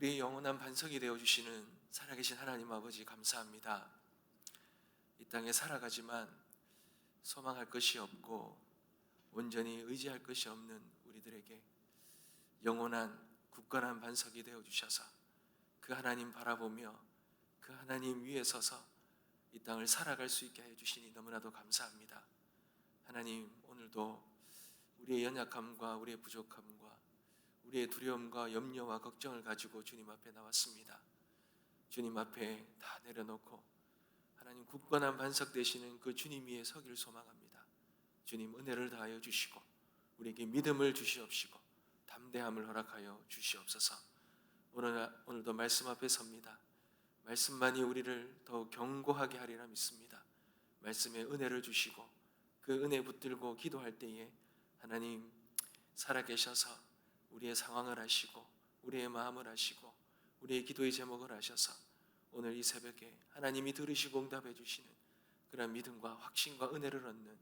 우리의 영원한 반석이 되어주시는 살아계신 하나님 아버지 감사합니다. 이 땅에 살아가지만 소망할 것이 없고 온전히 의지할 것이 없는 우리들에게 영원한 굳건한 반석이 되어주셔서 그 하나님 바라보며 그 하나님 위에 서서 이 땅을 살아갈 수 있게 해주시니 너무나도 감사합니다. 하나님, 오늘도 우리의 연약함과 우리의 부족함과 우리의 두려움과 염려와 걱정을 가지고 주님 앞에 나왔습니다. 주님 앞에 다 내려놓고 하나님 굳건한 반석 되시는 그 주님 위에 서기를 소망합니다. 주님 은혜를 다하여 주시고 우리에게 믿음을 주시옵시고 담대함을 허락하여 주시옵소서. 오늘도 말씀 앞에 섭니다. 말씀만이 우리를 더욱 견고하게 하리라 믿습니다. 말씀에 은혜를 주시고 그 은혜 붙들고 기도할 때에 하나님 살아계셔서 우리의 상황을 아시고 우리의 마음을 아시고 우리의 기도의 제목을 아셔서 오늘 이 새벽에 하나님이 들으시고 응답해 주시는 그런 믿음과 확신과 은혜를 얻는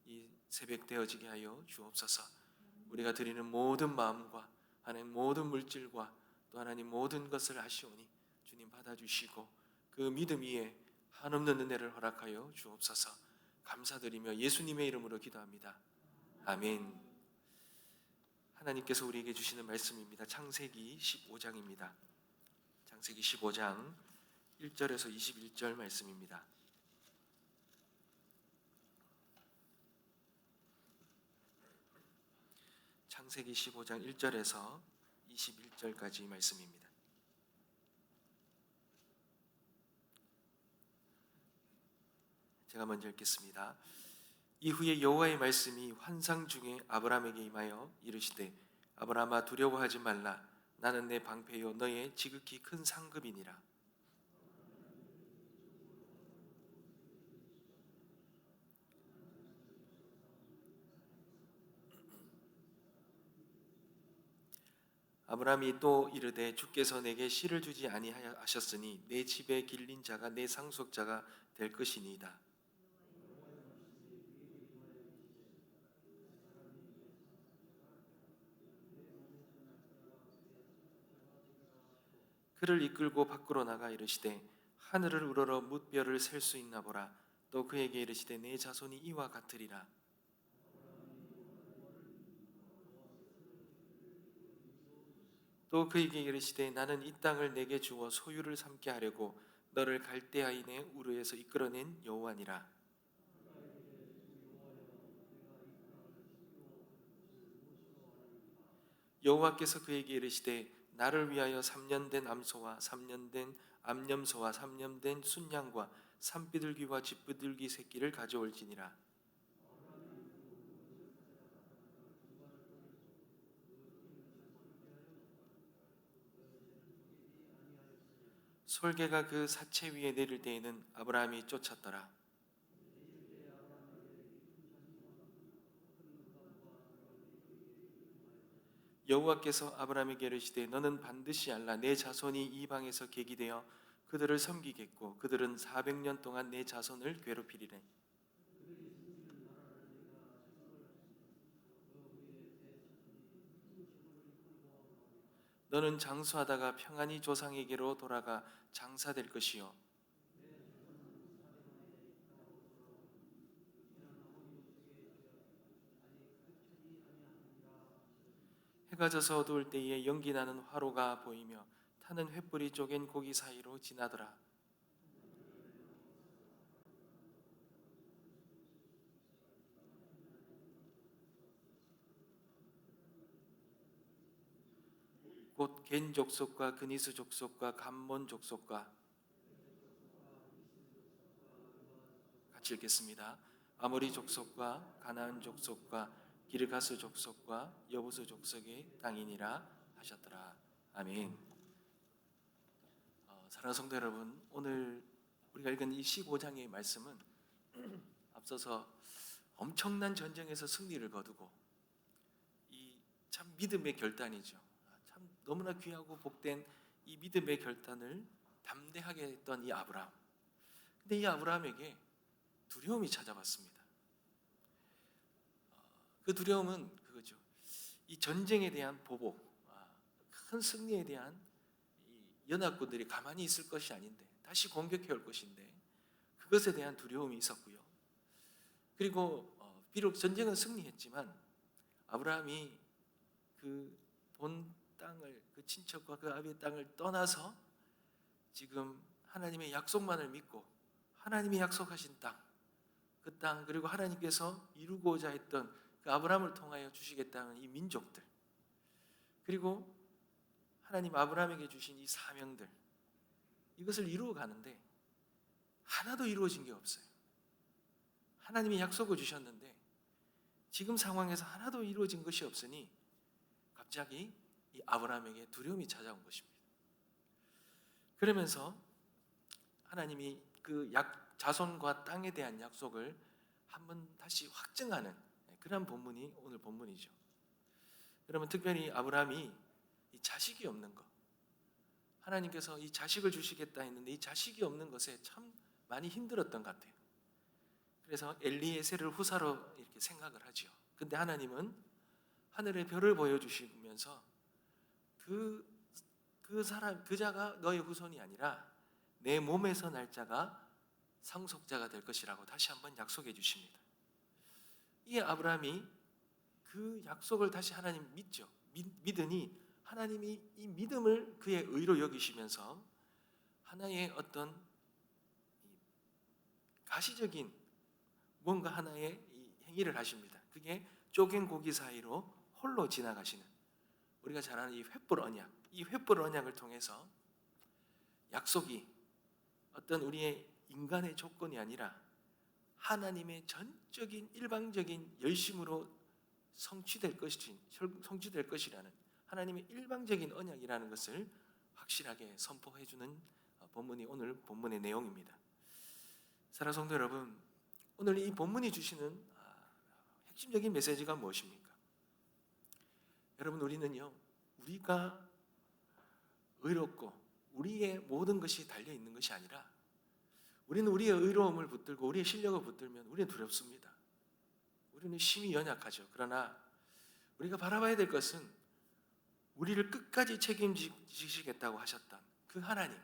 이 새벽 되어지게 하여 주옵소서. 우리가 드리는 모든 마음과 하나님 모든 물질과 또 하나님 모든 것을 아시오니 주님 받아주시고 그 믿음 위에 한없는 은혜를 허락하여 주옵소서. 감사드리며 예수님의 이름으로 기도합니다. 아멘. 하나님께서 우리에게 주시는 말씀입니다. 창세기 15장입니다. 창세기 15장 1절에서 21절 말씀입니다. 창세기 15장 1절에서 21절까지 말씀입니다. 제가 먼저 읽겠습니다. 이후에 여호와의 말씀이 환상 중에 아브라함에게 임하여 이르시되 아브라함아 두려워하지 말라. 나는 내 방패요 너의 지극히 큰 상급이니라. 아브라함이 또 이르되 주께서 내게 씨를 주지 아니하셨으니 내 집에 길린 자가 내 상속자가 될 것이니이다. 그를 이끌고 밖으로 나가 이르시되 하늘을 우러러 뭇별을 셀 수 있나 보라. 또 그에게 이르시되 내 자손이 이와 같으리라. 또 그에게 이르시되 나는 이 땅을 내게 주어 소유를 삼게 하려고 너를 갈대아인의 우르에서 이끌어낸 여호와니라. 여호와께서 그에게 이르시되 나를 위하여 3년 된 암소와 3년 된 암염소와 3년 된 순양과 산비둘기와 쥐비둘기 새끼를 가져올지니라. 솔개가 그 사체 위에 내릴 때에는 아브라함이 쫓았더라. 여호와께서 아브라함에게 이르시되 너는 반드시 알라. 내 자손이 이 방에서 계기되어 그들을 섬기겠고 그들은 400년 동안 내 자손을 괴롭히리래. 너는 장수하다가 평안히 조상에게로 돌아가 장사될 것이요 해가 져서 어두울 때에 연기 나는 화로가 보이며 타는 횃불이 쪼갠 고기 사이로 지나더라. 곧 겐 족속과 그니스 족속과 감몬 족속과 같이 읽겠습니다. 아모리 족속과 가나안 족속과 기르가스 족속과 여부스 족속의 땅이니라 하셨더라. 아멘. 사랑하는 성도 여러분, 오늘 우리가 읽은 이 15장의 말씀은 앞서서 엄청난 전쟁에서 승리를 거두고 이 참 믿음의 결단이죠. 참 너무나 귀하고 복된 이 믿음의 결단을 담대하게 했던 이 아브라함. 근데 이 아브라함에게 두려움이 찾아왔습니다. 그 두려움은 그거죠. 이 전쟁에 대한 보복, 큰 승리에 대한 이 연합군들이 가만히 있을 것이 아닌데 다시 공격해 올 것인데 그것에 대한 두려움이 있었고요. 그리고 비록 전쟁은 승리했지만 아브라함이 그 본 땅을, 그 친척과 그 아비의 땅을 떠나서 지금 하나님의 약속만을 믿고 하나님이 약속하신 땅, 그 땅, 그리고 하나님께서 이루고자 했던 그 아브라함을 통하여 주시겠다는 이 민족들, 그리고 하나님 아브라함에게 주신 이 사명들, 이것을 이루어 가는데 하나도 이루어진 게 없어요. 하나님이 약속을 주셨는데 지금 상황에서 하나도 이루어진 것이 없으니 갑자기 이 아브라함에게 두려움이 찾아온 것입니다. 그러면서 하나님이 그 자손과 땅에 대한 약속을 한번 다시 확증하는 그런 본문이 오늘 본문이죠. 여러분, 특별히 아브라함이 이 자식이 없는 것, 하나님께서 이 자식을 주시겠다 했는데 이 자식이 없는 것에 참 많이 힘들었던 것 같아요. 그래서 엘리에셀을 후사로 이렇게 생각을 하죠. 근데 하나님은 하늘의 별을 보여주시면서 그자가 너의 후손이 아니라 내 몸에서 날 자가 상속자가 될 것이라고 다시 한번 약속해 주십니다. 이 아브라함이 그 약속을 다시 하나님 믿죠. 믿으니 하나님이 이 믿음을 그의 의로 여기시면서 하나의 어떤 가시적인 뭔가 하나의 행위를 하십니다. 그게 쪼갠 고기 사이로 홀로 지나가시는, 우리가 잘 아는 이 횃불 언약, 이 횃불 언약을 통해서 약속이 어떤 우리의 인간의 조건이 아니라 하나님의 전적인 일방적인 열심으로 성취될 것이라는 하나님의 일방적인 언약이라는 것을 확실하게 선포해 주는 본문이 오늘 본문의 내용입니다. 사랑하는 성도 여러분, 오늘 이 본문이 주시는 핵심적인 메시지가 무엇입니까? 여러분, 우리는요, 우리가 의롭고 우리의 모든 것이 달려 있는 것이 아니라 우리는 우리의 의로움을 붙들고 우리의 실력을 붙들면 우리는 두렵습니다. 우리는 심히 연약하죠. 그러나 우리가 바라봐야 될 것은 우리를 끝까지 책임지시겠다고 하셨던 그 하나님,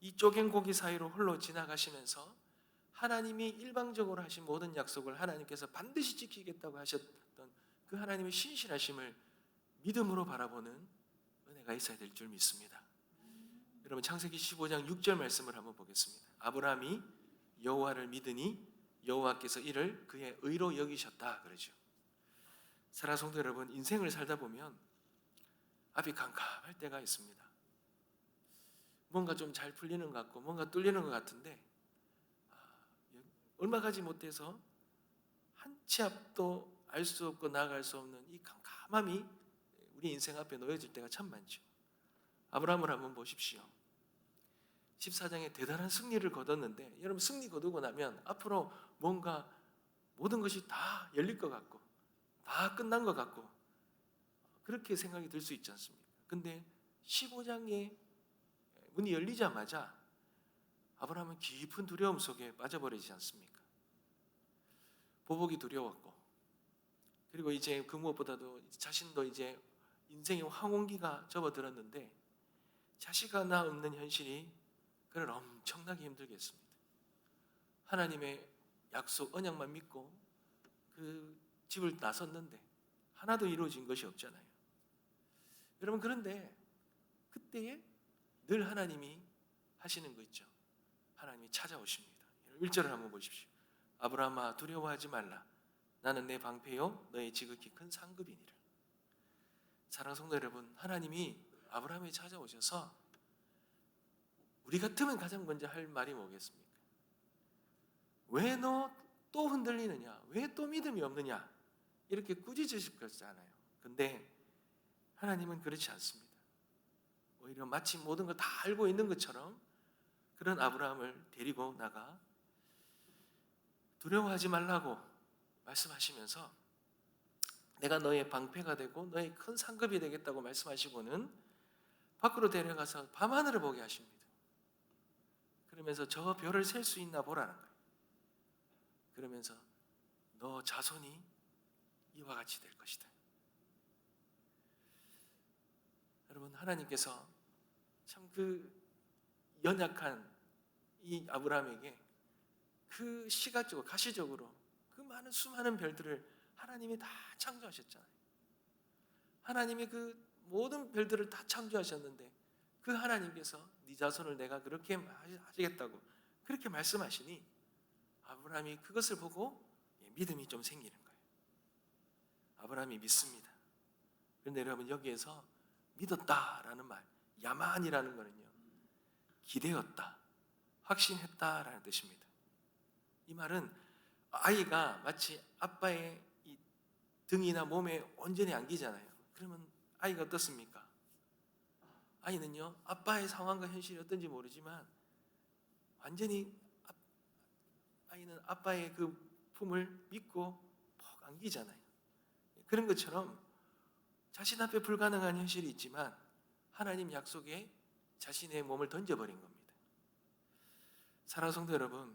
이 쪼갠 고기 사이로 홀로 지나가시면서 하나님이 일방적으로 하신 모든 약속을 하나님께서 반드시 지키겠다고 하셨던 그 하나님의 신실하심을 믿음으로 바라보는 은혜가 있어야 될 줄 믿습니다. 여러분, 창세기 15장 6절 말씀을 한번 보겠습니다. 아브라함이 여호와를 믿으니 여호와께서 이를 그의 의로 여기셨다 그러죠. 사랑하는 성도 여러분, 인생을 살다 보면 앞이 캄캄할 때가 있습니다. 뭔가 좀 잘 풀리는 것 같고 뭔가 뚫리는 것 같은데 얼마 가지 못해서 한 치 앞도 알 수 없고 나아갈 수 없는 이 캄캄함이 우리 인생 앞에 놓여질 때가 참 많죠. 아브라함을 한번 보십시오. 14장에 대단한 승리를 거뒀는데, 여러분, 승리 거두고 나면 앞으로 뭔가 모든 것이 다 열릴 것 같고 다 끝난 것 같고 그렇게 생각이 들 수 있지 않습니까? 근데 15장에 문이 열리자마자 아브라함은 깊은 두려움 속에 빠져버리지 않습니까? 보복이 두려웠고, 그리고 이제 그 무엇보다도 자신도 이제 인생의 황혼기가 접어들었는데 자식 하나 없는 현실이 그를 엄청나게 힘들게 했습니다. 하나님의 약속, 언약만 믿고 그 집을 나섰는데 하나도 이루어진 것이 없잖아요. 여러분, 그런데 그때에 늘 하나님이 하시는 거 있죠. 하나님이 찾아오십니다. 1절을 한번 보십시오. 아브라함아, 두려워하지 말라. 나는 내 방패요 너의 지극히 큰 상급이니라. 사랑하는 성도 여러분, 하나님이 아브라함이 찾아오셔서 우리 같으면 가장 먼저 할 말이 뭐겠습니까? 왜 너 또 흔들리느냐? 왜 또 믿음이 없느냐? 이렇게 꾸짖으실 거잖아요. 근데 하나님은 그렇지 않습니다. 오히려 마치 모든 걸 다 알고 있는 것처럼 그런 아브라함을 데리고 나가 두려워하지 말라고 말씀하시면서 내가 너의 방패가 되고 너의 큰 상급이 되겠다고 말씀하시고는 밖으로 데려가서 밤하늘을 보게 하십니다. 그러면서 저 별을 셀 수 있나 보라는 거예요. 그러면서 너 자손이 이와 같이 될 것이다. 여러분, 하나님께서 참 그 연약한 이 아브라함에게 그 시각적으로 가시적으로 그 많은 수많은 별들을 하나님이 다 창조하셨잖아요. 하나님이 그 모든 별들을 다 창조하셨는데 그 하나님께서 네 자손을 내가 그렇게 하시겠다고 그렇게 말씀하시니 아브라함이 그것을 보고 믿음이 좀 생기는 거예요. 아브라함이 믿습니다. 그런데 여러분 여기에서 믿었다라는 말, 야만이라는 거는요, 기대었다, 확신했다라는 뜻입니다. 이 말은 아이가 마치 아빠의 이 등이나 몸에 온전히 안기잖아요. 그러면 아이가 어떻습니까? 아이는요, 아빠의 상황과 현실이 어떤지 모르지만 완전히 아이는 아빠의 그 품을 믿고 푹 안기잖아요. 그런 것처럼 자신 앞에 불가능한 현실이 있지만 하나님 약속에 자신의 몸을 던져버린 겁니다. 사랑하는 성도 여러분,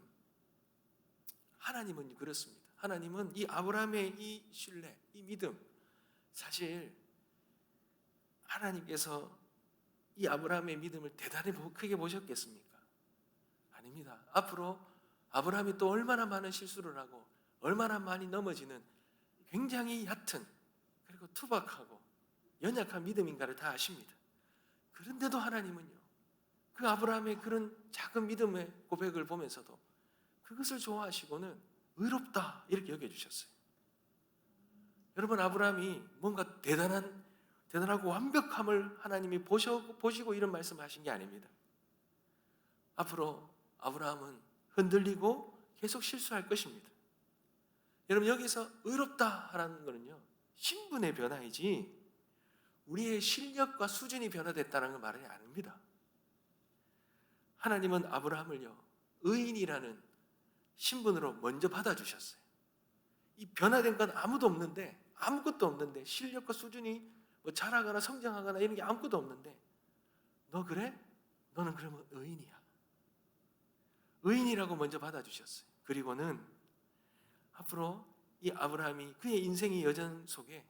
하나님은 그렇습니다. 하나님은 이 아브라함의 이 신뢰, 이 믿음, 사실 하나님께서 이 아브라함의 믿음을 대단히 크게 보셨겠습니까? 아닙니다. 앞으로 아브라함이 또 얼마나 많은 실수를 하고 얼마나 많이 넘어지는 굉장히 얕은 그리고 투박하고 연약한 믿음인가를 다 아십니다. 그런데도 하나님은요, 그 아브라함의 그런 작은 믿음의 고백을 보면서도 그것을 좋아하시고는 의롭다 이렇게 여겨주셨어요. 여러분, 아브라함이 뭔가 대단하고 완벽함을 하나님이 보시고 이런 말씀을 하신 게 아닙니다. 앞으로 아브라함은 흔들리고 계속 실수할 것입니다. 여러분, 여기서 의롭다라는 거는요, 신분의 변화이지 우리의 실력과 수준이 변화됐다는 말이 아닙니다. 하나님은 아브라함을요, 의인이라는 신분으로 먼저 받아주셨어요. 이 변화된 건 아무것도 없는데 실력과 수준이 뭐 자라거나 성장하거나 이런 게 아무것도 없는데 너 그래? 너는 그러면 의인이야. 의인이라고 먼저 받아주셨어요. 그리고는 앞으로 이 아브라함이 그의 인생의 여정 속에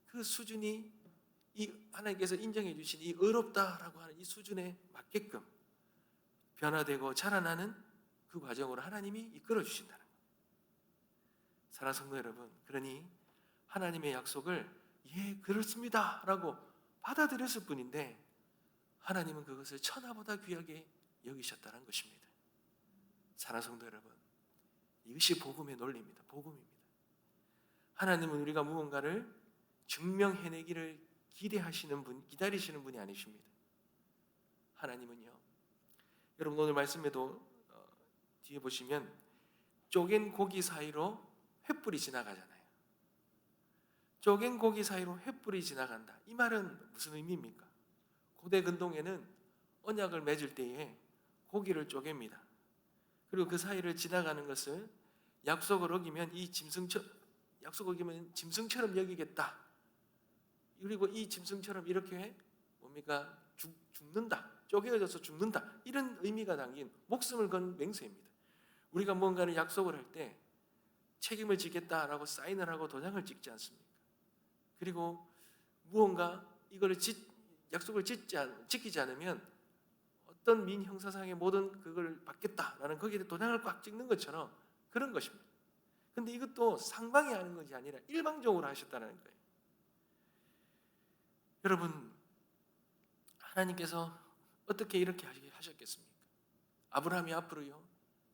그 수준이 이 하나님께서 인정해 주신 이 의롭다라고 하는 이 수준에 맞게끔 변화되고 자라나는 그 과정으로 하나님이 이끌어 주신다는 거예요. 사랑하는 성도 여러분, 그러니 하나님의 약속을 예, 그렇습니다 라고 받아들였을 뿐인데 하나님은 그것을 천하보다 귀하게 여기셨다는 것입니다. 사랑하는 성도 여러분, 이것이 복음의 논리입니다. 복음입니다. 하나님은 우리가 무언가를 증명해내기를 기다리시는 분이 아니십니다. 하나님은요, 여러분 오늘 말씀에도 뒤에 보시면 쪼갠 고기 사이로 횃불이 지나가잖아요. 쪼갠 고기 사이로 횃불이 지나간다. 이 말은 무슨 의미입니까? 고대 근동에는 언약을 맺을 때에 고기를 쪼갭니다. 그리고 그 사이를 지나가는 것을 약속을 어기면 짐승처럼 여기겠다. 그리고 이 짐승처럼 이렇게 뭡니까? 죽는다. 쪼개져서 죽는다. 이런 의미가 담긴 목숨을 건 맹세입니다. 우리가 뭔가를 약속을 할 때 책임을 지겠다라고 사인을 하고 도장을 찍지 않습니까? 그리고 무언가 이거를 약속을 지키지 않으면 어떤 민형사상의 모든 그걸 받겠다라는 거기에 도장을 꽉 찍는 것처럼 그런 것입니다. 근데 이것도 상방이 하는 것이 아니라 일방적으로 하셨다는 거예요. 여러분, 하나님께서 어떻게 이렇게 하셨겠습니까? 아브라함이 앞으로요,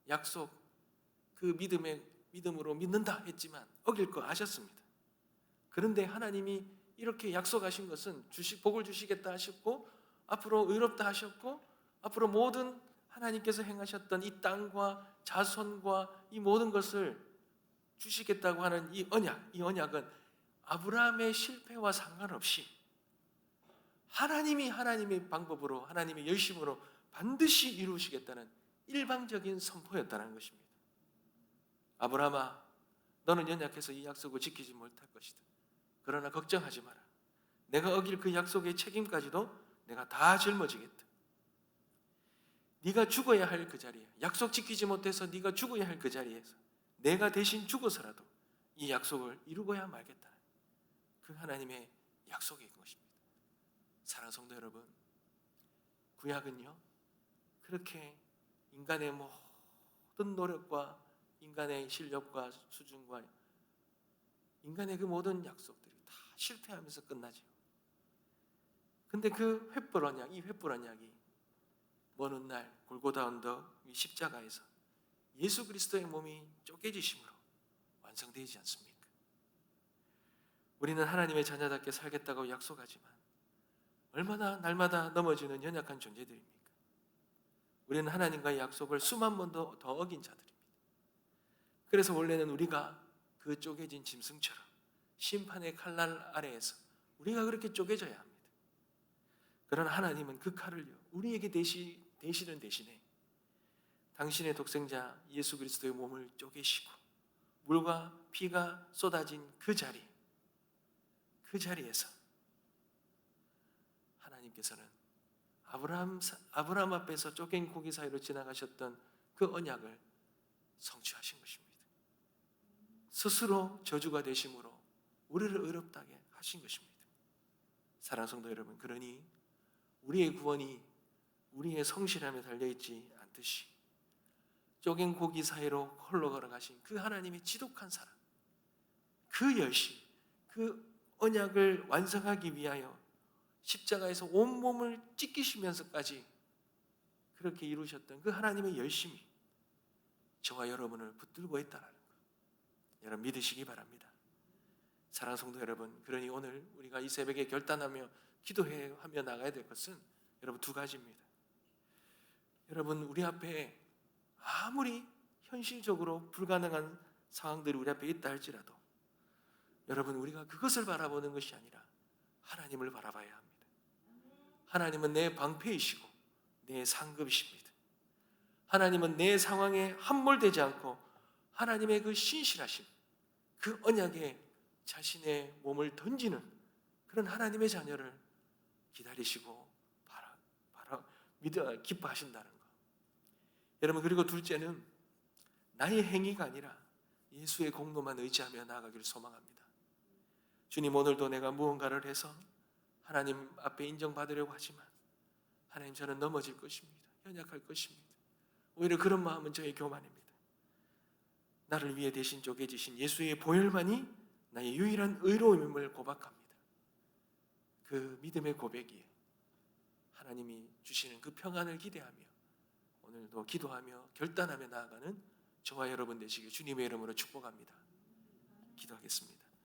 약속, 그 믿음으로 믿는다 했지만 어길 거 아셨습니다. 그런데 하나님이 이렇게 약속하신 것은 복을 주시겠다 하셨고 앞으로 의롭다 하셨고 앞으로 모든 하나님께서 행하셨던 이 땅과 자손과 이 모든 것을 주시겠다고 하는 이 언약은 아브라함의 실패와 상관없이 하나님의 방법으로 하나님의 열심으로 반드시 이루시겠다는 일방적인 선포였다는 것입니다. 아브라함아, 너는 연약해서 이 약속을 지키지 못할 것이다. 그러나 걱정하지 마라. 내가 어길 그 약속의 책임까지도 내가 다 짊어지겠다. 네가 죽어야 할 그 자리에, 약속 지키지 못해서 네가 죽어야 할 그 자리에서 내가 대신 죽어서라도 이 약속을 이루고야 말겠다는 그 하나님의 약속인 것입니다. 사랑하는 성도 여러분, 구약은요, 그렇게 인간의 모든 노력과 인간의 실력과 수준과 인간의 그 모든 약속들이 다 실패하면서 끝나죠. 근데 그 횃불 언약, 이 횃불 언약이 먼 훗날 골고다 언덕 이 십자가에서 예수 그리스도의 몸이 쪼개지심으로 완성되지 않습니까? 우리는 하나님의 자녀답게 살겠다고 약속하지만 얼마나 날마다 넘어지는 연약한 존재들입니까? 우리는 하나님과의 약속을 수만 번도 더 어긴 자들입니다. 그래서 원래는 우리가 그 쪼개진 짐승처럼 심판의 칼날 아래에서 우리가 그렇게 쪼개져야 합니다. 그러나 하나님은 그 칼을요, 우리에게 대시는 대신에 당신의 독생자 예수 그리스도의 몸을 쪼개시고 물과 피가 쏟아진 그 자리에서 하나님께서는 아브라함 앞에서 쪼갠 고기 사이로 지나가셨던 그 언약을 성취하신 것입니다. 스스로 저주가 되심으로 우리를 의롭다게 하신 것입니다. 사랑하는 성도 여러분, 그러니 우리의 구원이 우리의 성실함에 달려있지 않듯이 쪼갠 고기 사이로 홀로 걸어가신 그 하나님의 지독한 사랑, 그 열심, 그 언약을 완성하기 위하여 십자가에서 온몸을 찢기시면서까지 그렇게 이루셨던 그 하나님의 열심이 저와 여러분을 붙들고 있다는 것, 여러분 믿으시기 바랍니다. 사랑하는 성도 여러분, 그러니 오늘 우리가 이 새벽에 결단하며 기도하며 나가야 될 것은 여러분 두 가지입니다. 여러분, 우리 앞에 아무리 현실적으로 불가능한 상황들이 우리 앞에 있다 할지라도 여러분, 우리가 그것을 바라보는 것이 아니라 하나님을 바라봐야 합니다. 하나님은 내 방패이시고 내 상급이십니다. 하나님은 내 상황에 함몰되지 않고 하나님의 그 신실하심, 그 언약에 자신의 몸을 던지는 그런 하나님의 자녀를 기다리시고 믿어 기뻐하신다는 것. 여러분, 그리고 둘째는 나의 행위가 아니라 예수의 공로만 의지하며 나아가기를 소망합니다. 주님, 오늘도 내가 무언가를 해서 하나님 앞에 인정받으려고 하지만 하나님, 저는 넘어질 것입니다. 연약할 것입니다. 오히려 그런 마음은 저의 교만입니다. 나를 위해 대신 쪼개지신 예수의 보혈만이 나의 유일한 의로움임을 고백합니다. 그 믿음의 고백이에요. 하나님이 주시는 그 평안을 기대하며 오늘도 기도하며 결단하며 나아가는 저와 여러분 되시길 주님의 이름으로 축복합니다. 기도하겠습니다.